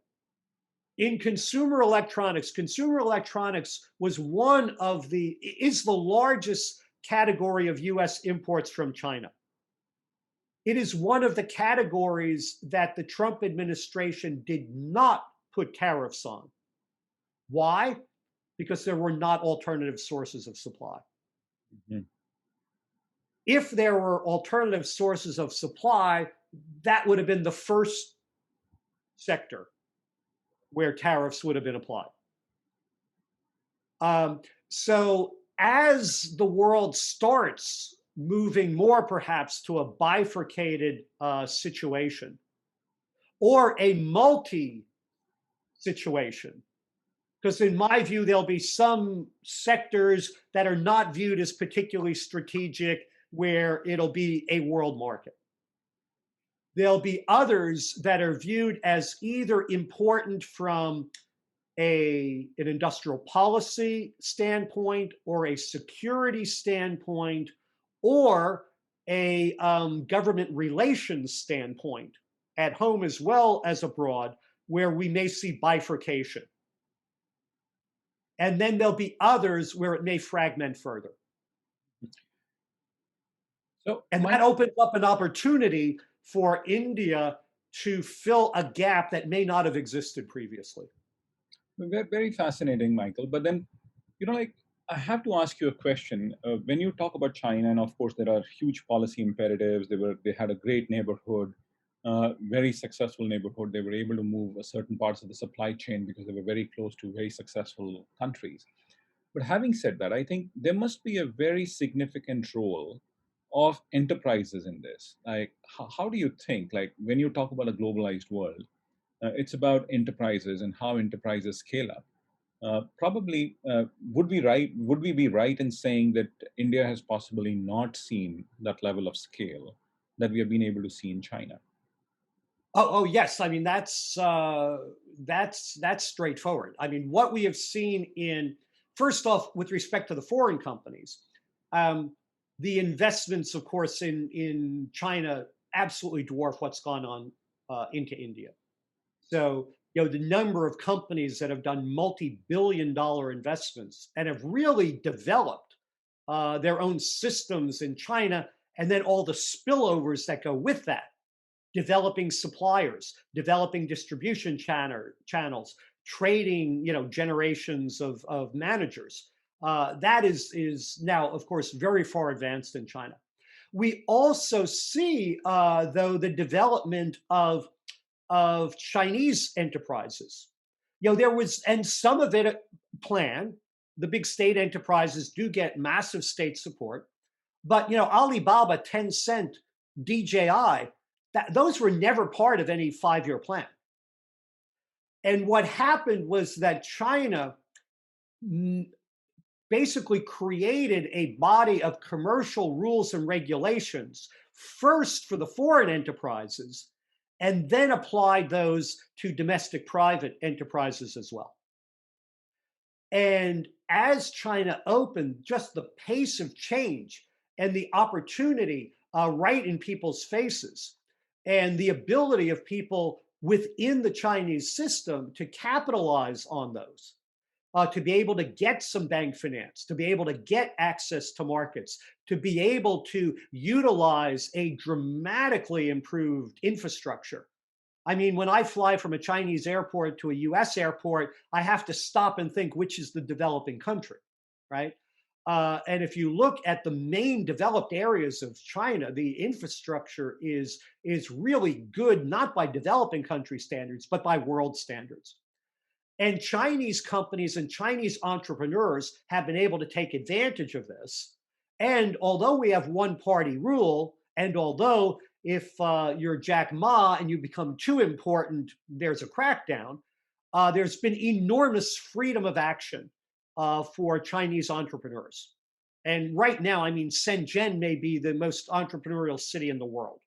In consumer electronics was is the largest category of US imports from China. It is one of the categories that the Trump administration did not put tariffs on. Why? Because there were not alternative sources of supply. mhm. If there were alternative sources of supply, that would have been the first sector where tariffs would have been applied. So as the world starts moving more perhaps to a bifurcated situation or a multi situation, because in my view, there'll be some sectors that are not viewed as particularly strategic where it'll be a world market. There'll be others that are viewed as either important from an industrial policy standpoint or a security standpoint or a government relations standpoint at home as well as abroad, where we may see bifurcation. And then there'll be others where it may fragment further. So, And that Mike, opens up an opportunity for India to fill a gap that may not have existed previously. very fascinating, Michael. But then, like, I have to ask you a question. When you talk about China, and of course there are huge policy imperatives. They had a great neighborhood, very successful neighborhood. They were able to move certain parts of the supply chain because they were very close to very successful countries. But having said that, I think there must be a very significant role of enterprises in this. Like, how do you think, like, when you talk about a globalized world, It's about enterprises and how enterprises scale up. Probably, would we be right in saying that India has possibly not seen that level of scale that we have been able to see in China? Oh yes. I mean, that's straightforward. I mean, what we have seen in first off, with respect to the foreign companies, um, the investments, of course, in China absolutely dwarf what's gone on into India. So, the number of companies that have done multi-billion-dollar investments and have really developed their own systems in China, and then all the spillovers that go with that, developing suppliers, developing distribution channels, trading, generations of managers. That is now, of course, very far advanced in China. We also see, though, the development of Chinese enterprises. There was, and some of it planned. The big state enterprises do get massive state support, but Alibaba, Tencent, DJI, those were never part of any 5-year plan. And what happened was that China basically created a body of commercial rules and regulations, first for the foreign enterprises, and then applied those to domestic private enterprises as well. And as China opened, just the pace of change and the opportunity right in people's faces, and the ability of people within the Chinese system to capitalize on those, to be able to get some bank finance, to be able to get access to markets, to be able to utilize a dramatically improved infrastructure. I mean, when I fly from a Chinese airport to a US airport, I have to stop and think which is the developing country, right? And if you look at the main developed areas of China, the infrastructure is really good, not by developing country standards, but by world standards. And Chinese companies and Chinese entrepreneurs have been able to take advantage of this. And although we have one party rule, and although if you're Jack Ma and you become too important, there's a crackdown, there's been enormous freedom of action for Chinese entrepreneurs. And right now, I mean, Shenzhen may be the most entrepreneurial city in the world.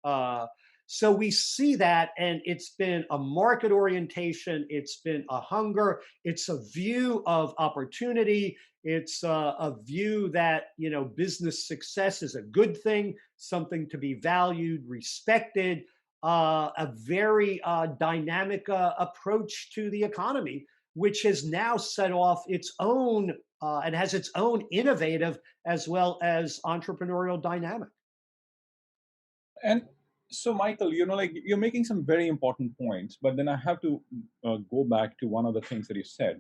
Uh, so we see that, and it's been a market orientation, it's been a hunger, it's a view of opportunity, it's a view that business success is a good thing, something to be valued, respected, a very dynamic approach to the economy, which has now set off its own and has its own innovative as well as entrepreneurial dynamic. And so, Michael, like you're making some very important points, but then I have to go back to one of the things that you said,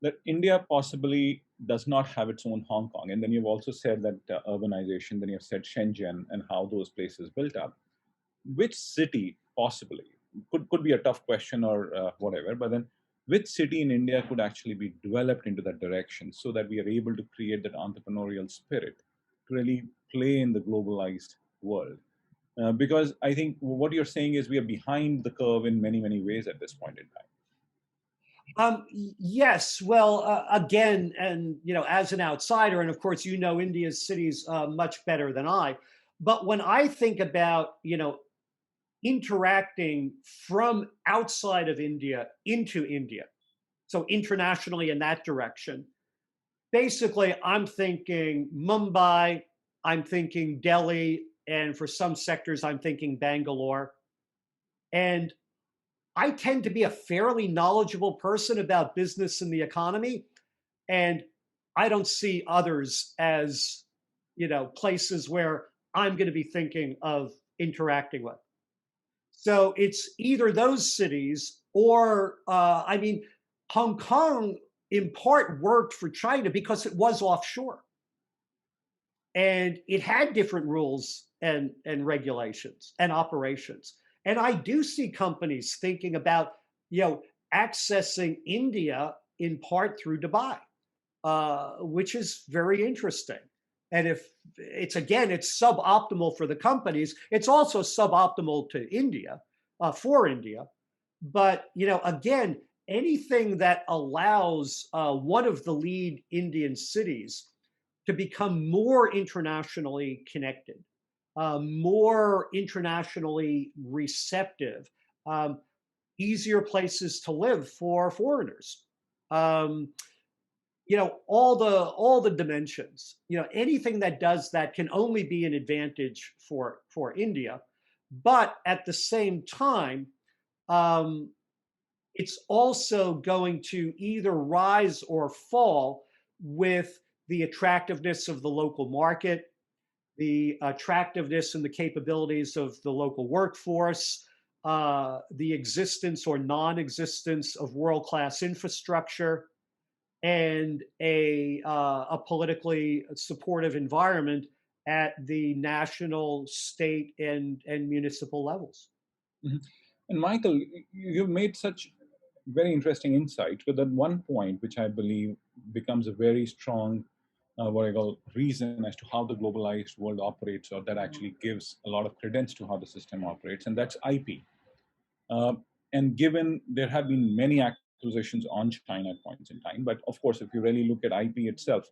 that India possibly does not have its own Hong Kong. And then you've also said that urbanization, then you've said Shenzhen and how those places built up. Which city possibly could be a tough question or whatever, but then which city in India could actually be developed into that direction so that we are able to create that entrepreneurial spirit to really play in the globalized world? Because I think what you're saying is we are behind the curve in many, many ways at this point in time. Yes, well, again, and as an outsider, and of course, India's cities much better than I. But when I think about interacting from outside of India into India, so internationally in that direction, basically, I'm thinking Mumbai, I'm thinking Delhi, and for some sectors, I'm thinking Bangalore. And I tend to be a fairly knowledgeable person about business and the economy, and I don't see others as, places where I'm going to be thinking of interacting with. So it's either those cities or, I mean, Hong Kong in part worked for China because it was offshore and it had different rules and regulations and operations. And I do see companies thinking about, accessing India in part through Dubai, which is very interesting. And if it's suboptimal for the companies, it's also suboptimal to India, for India. But again, anything that allows one of the lead Indian cities to become more internationally connected, more internationally receptive, um, easier places to live for foreigners. Um, all the dimensions. Anything that does that can only be an advantage for India. But at the same time, um, it's also going to either rise or fall with the attractiveness of the local market, the attractiveness and the capabilities of the local workforce, the existence or non-existence of world-class infrastructure, and a politically supportive environment at the national, state, and municipal levels. Mhm. And Michael, you've made such very interesting insight with that one point, which I believe becomes a very strong, what I call reason as to how the globalized world operates, or that actually gives a lot of credence to how the system operates, and that's IP. Uh, and given there have been many acquisitions on China at points in time, but of course, if you really look at IP itself,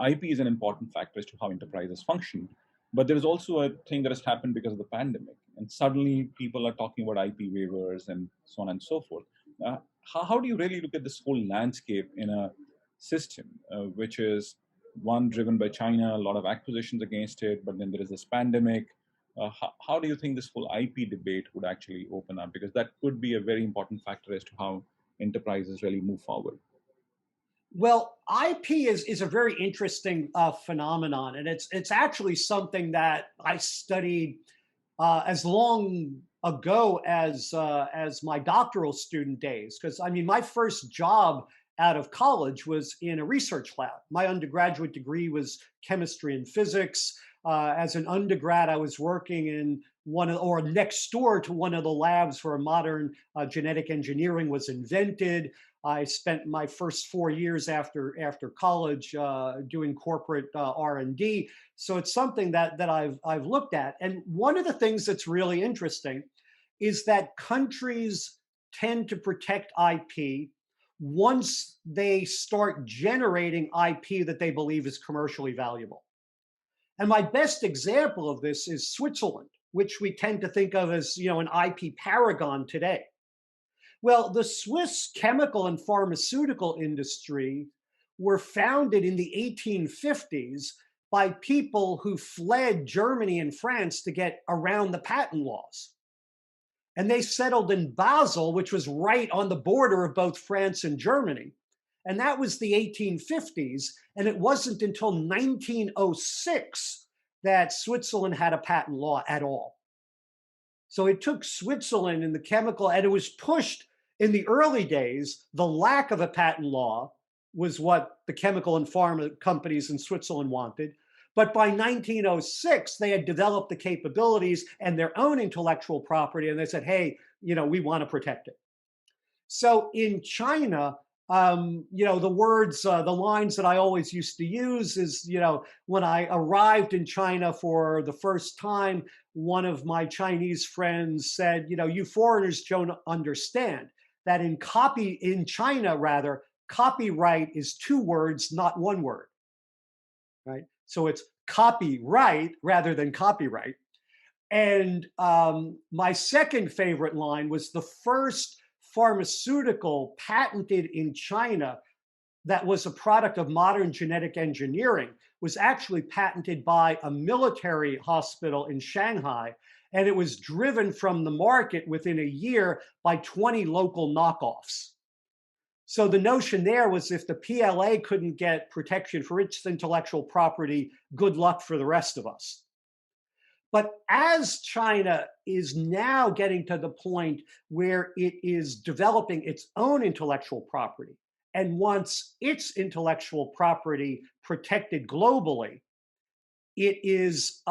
IP is an important factor as to how enterprises function. But there is also a thing that has happened because of the pandemic, and suddenly people are talking about IP waivers and so on and so forth. How do you really look at this whole landscape in a system which is one driven by China, a lot of acquisitions against it, but then there is this pandemic. How do you think this whole IP debate would actually open up? Because that could be a very important factor as to how enterprises really move forward. Well, IP is a very interesting phenomenon, and it's actually something that I studied as long ago as my doctoral student days. Because I mean, my first job out of college was in a research lab. My undergraduate degree was chemistry and physics. As an undergrad, I was working in one of, or next door to one of the labs where modern genetic engineering was invented. I spent my first 4 years after college doing corporate R&D. So it's something that I've looked at. And one of the things that's really interesting is that countries tend to protect IP once they start generating IP that they believe is commercially valuable. And my best example of this is Switzerland, which we tend to think of as, an IP paragon today. Well, the Swiss chemical and pharmaceutical industry were founded in the 1850s by people who fled Germany and France to get around the patent laws. And they settled in Basel, which was right on the border of both France and Germany. And that was the 1850s. And it wasn't until 1906 that Switzerland had a patent law at all. So it took Switzerland in the chemical, and it was pushed in the early days. The lack of a patent law was what the chemical and pharma companies in Switzerland wanted. But by 1906, they had developed the capabilities and their own intellectual property, and they said, hey, we want to protect it. So in China, the lines that I always used to use is, when I arrived in China for the first time, one of my Chinese friends said, you foreigners don't understand that in China, rather, copyright is two words, not one word, right? So it's copyright rather than copyright. And my second favorite line was the first pharmaceutical patented in China that was a product of modern genetic engineering was actually patented by a military hospital in Shanghai. And it was driven from the market within a year by 20 local knockoffs. So the notion there was if the PLA couldn't get protection for its intellectual property, good luck for the rest of us. But as China is now getting to the point where it is developing its own intellectual property and wants its intellectual property protected globally, it is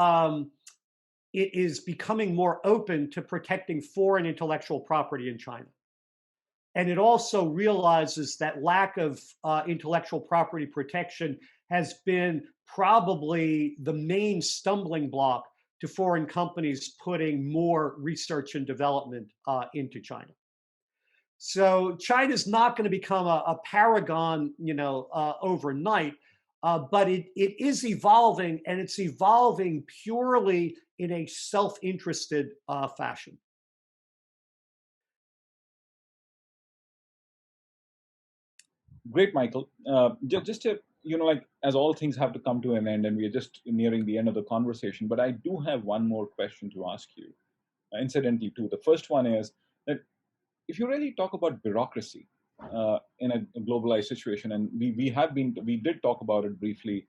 becoming more open to protecting foreign intellectual property in China. And it also realizes that lack of intellectual property protection has been probably the main stumbling block to foreign companies putting more research and development into China. So China's not going to become a paragon, overnight, but it is evolving, and it's evolving purely in a self-interested fashion. Great, Michael. Just to, like, as all things have to come to an end, and we're just nearing the end of the conversation, but I do have one more question to ask you. Incidentally, too, the first one is that if you really talk about bureaucracy in a globalized situation, and we did talk about it briefly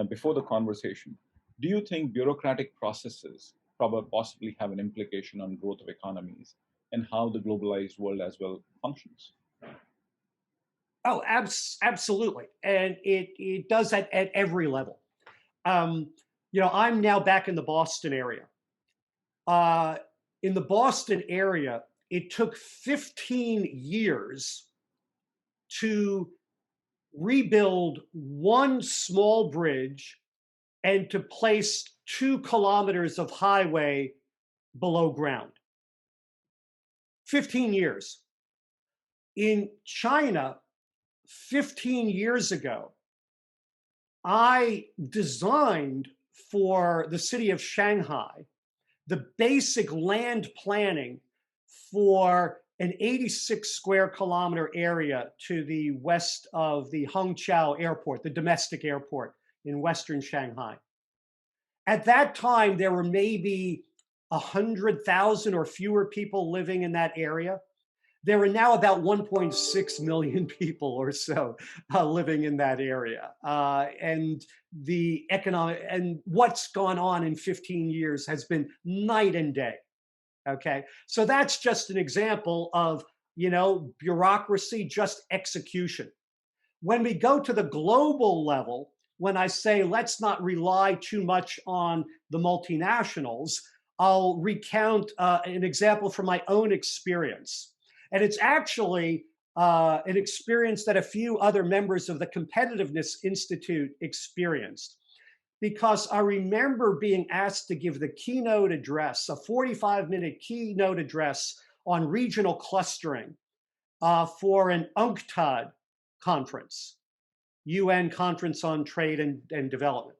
before the conversation, do you think bureaucratic processes probably possibly have an implication on growth of economies and how the globalized world as well functions? Oh, absolutely, and it does that at every level. Um, I'm now back in the Boston area. Uh, in the Boston area, it took 15 years to rebuild one small bridge and to place 2 kilometers of highway below ground. 15 years. In China, 15 years ago, I designed for the city of Shanghai the basic land planning for an 86 square kilometer area to the west of the Hangzhou airport, the domestic airport in Western Shanghai. At that time, there were maybe 100,000 or fewer people living in that area. There are now about 1.6 million people or so living in that area. And the economic and what's gone on in 15 years has been night and day. Okay. So that's just an example of, bureaucracy, just execution. When we go to the global level, when I say let's not rely too much on the multinationals, I'll recount an example from my own experience. And it's actually an experience that a few other members of the Competitiveness Institute experienced. Because I remember being asked to give the keynote address, a 45-minute keynote address on regional clustering for an UNCTAD conference, UN Conference on Trade and Development.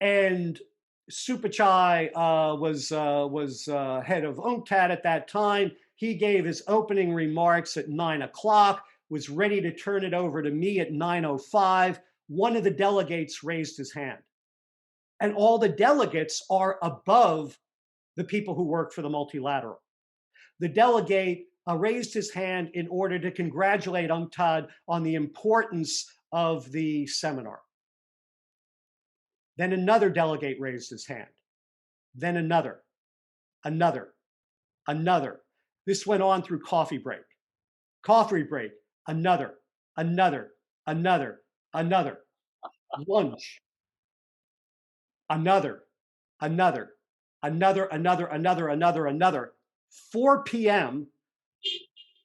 And Supachai was head of UNCTAD at that time. He gave his opening remarks at 9 o'clock, was ready to turn it over to me at 9:05. One of the delegates raised his hand. And all the delegates are above the people who work for the multilateral. The delegate raised his hand in order to congratulate UNCTAD on the importance of the seminar. Then another delegate raised his hand. Then another, another, another. This went on through coffee break. Coffee break, another, another, another, another. Lunch, another, another, another. 4 p.m.,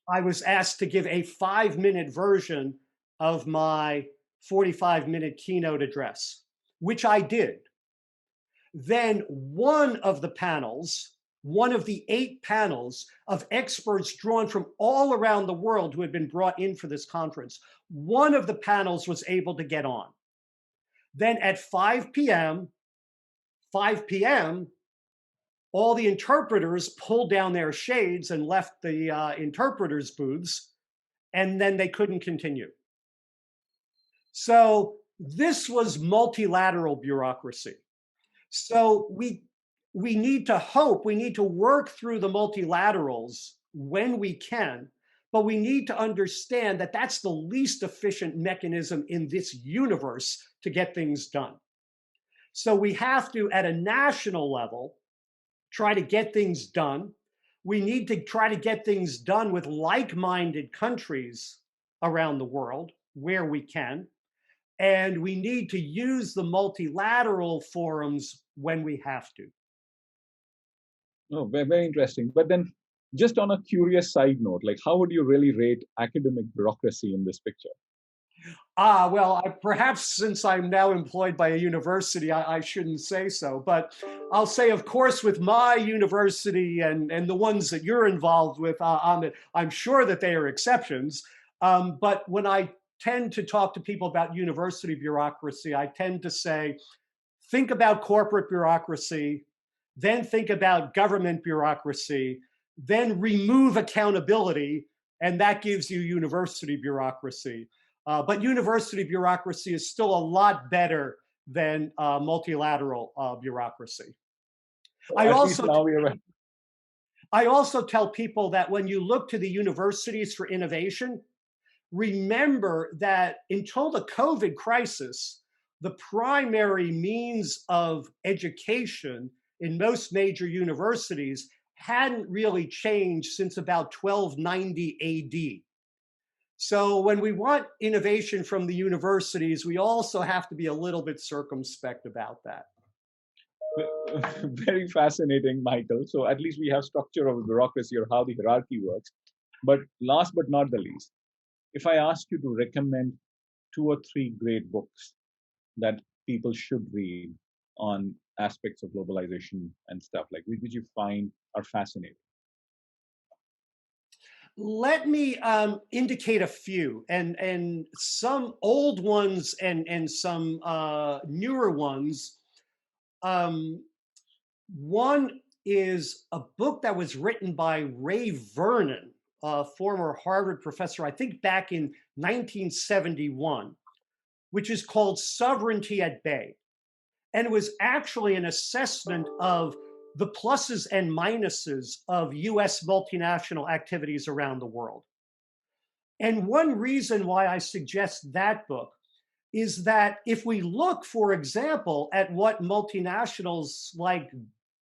I was asked to give a 5-minute version of my 45-minute keynote address, which I did. Then one of the panels, one of the 8 panels of experts drawn from all around the world who had been brought in for this conference, one of the panels was able to get on. Then at 5 p.m., all the interpreters pulled down their shades and left the interpreters' booths, and then they couldn't continue. So this was multilateral bureaucracy. So we need to hope, we need to work through the multilaterals when we can, but we need to understand that that's the least efficient mechanism in this universe to get things done. So we have to, at a national level, try to get things done. We need to try to get things done with like-minded countries around the world where we can. And we need to use the multilateral forums when we have to. Oh, very, very interesting. But then, just on a curious side note, like, how would you really rate academic bureaucracy in this picture? Well, perhaps since I'm now employed by a university, I shouldn't say so. But I'll say, of course, with my university and the ones that you're involved with, I'm sure that they are exceptions. But when I tend to talk to people about university bureaucracy, I tend to say, think about corporate bureaucracy, then think about government bureaucracy, then remove accountability, and that gives you university bureaucracy. But university bureaucracy is still a lot better than multilateral bureaucracy. I At least also, now we are. I also tell people that when you look to the universities for innovation, remember that until the COVID crisis, the primary means of education in most major universities hadn't really changed since about 1290 AD. So when we want innovation from the universities, we also have to be a little bit circumspect about that. Very fascinating, Michael. So at least we have structure of the bureaucracy or how the hierarchy works. But last but not the least, if I ask you to recommend two or three great books that people should read on aspects of globalization and stuff like which you find are fascinating. Let me indicate a few, and some old ones and some newer ones. Um, One is a book that was written by Ray Vernon, a former Harvard professor, I think back in 1971, which is called Sovereignty at Bay. And it was actually an assessment of the pluses and minuses of US multinational activities around the world. And one reason why I suggest that book is that if we look, for example, at what multinationals like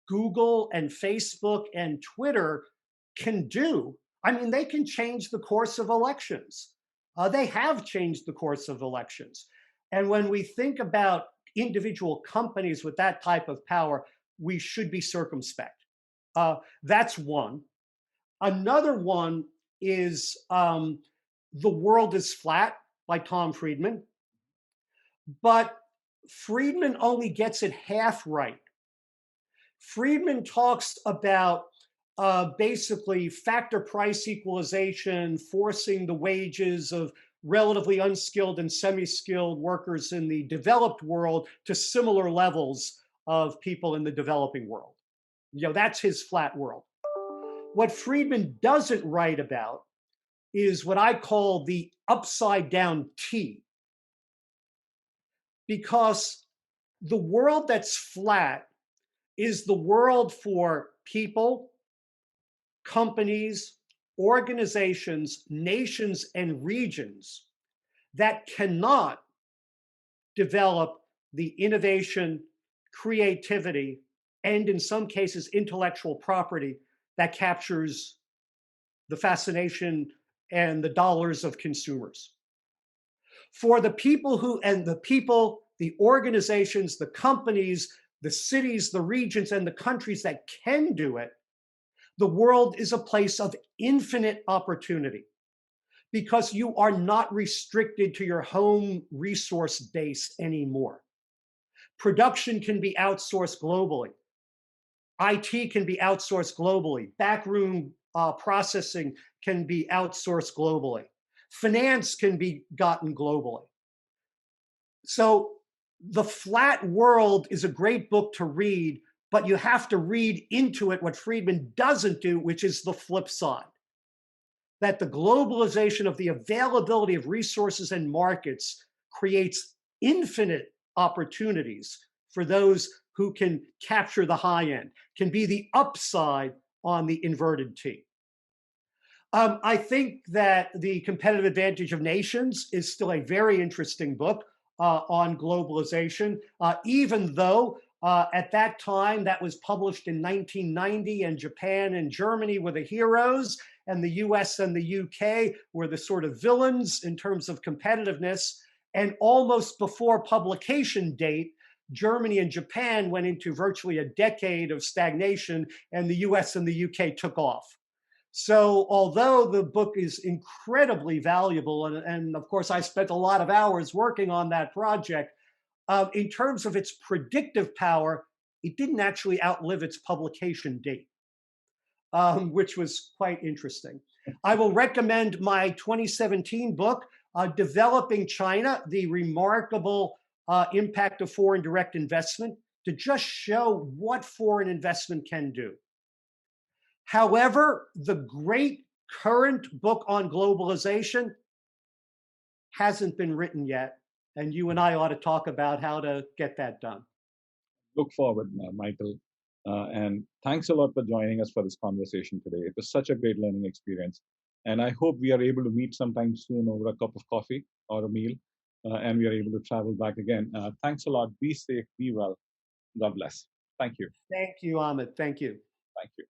Google and Facebook and Twitter can do, I mean, they can change the course of elections. They have changed the course of elections. And when we think about individual companies with that type of power, we should be circumspect. That's one. Another one is The World is Flat by Tom Friedman. But Friedman only gets it half right. Friedman talks about basically factor price equalization, forcing the wages of relatively unskilled and semi-skilled workers in the developed world to similar levels of people in the developing world. You know, that's his flat world. What Friedman doesn't write about is what I call the upside down T, because the world that's flat is the world for people, companies, organizations, nations, and regions that cannot develop the innovation, creativity, and in some cases, intellectual property that captures the fascination and the dollars of consumers. For the people the organizations, the companies, the cities, the regions, and the countries that can do it, the world is a place of infinite opportunity because you are not restricted to your home resource base anymore. Production can be outsourced globally. IT can be outsourced globally. Backroom processing can be outsourced globally. Finance can be gotten globally. So The Flat World is a great book to read, but you have to read into it what Friedman doesn't do, which is the flip side. That the globalization of the availability of resources and markets creates infinite opportunities for those who can capture the high end, can be the upside on the inverted T. I think that The Competitive Advantage of Nations is still a very interesting book on globalization, even though at that time that was published in 1990 and Japan and Germany were the heroes and the US and the UK were the sort of villains in terms of competitiveness. And almost before publication date, Germany and Japan went into virtually a decade of stagnation and the US and the UK took off. So, although the book is incredibly valuable, and of course, I spent a lot of hours working on that project, in terms of its predictive power, it didn't actually outlive its publication date, which was quite interesting. I will recommend my 2017 book, Developing China, The Remarkable Impact of Foreign Direct Investment, to just show what foreign investment can do. However, the great current book on globalization hasn't been written yet. And you and I ought to talk about how to get that done. Look forward, Michael. And thanks a lot for joining us for this conversation today. It was such a great learning experience. And I hope we are able to meet sometime soon over a cup of coffee or a meal, and we are able to travel back again. Thanks a lot. Be safe, be well. God bless. Thank you. Thank you, Ahmed. Thank you. Thank you.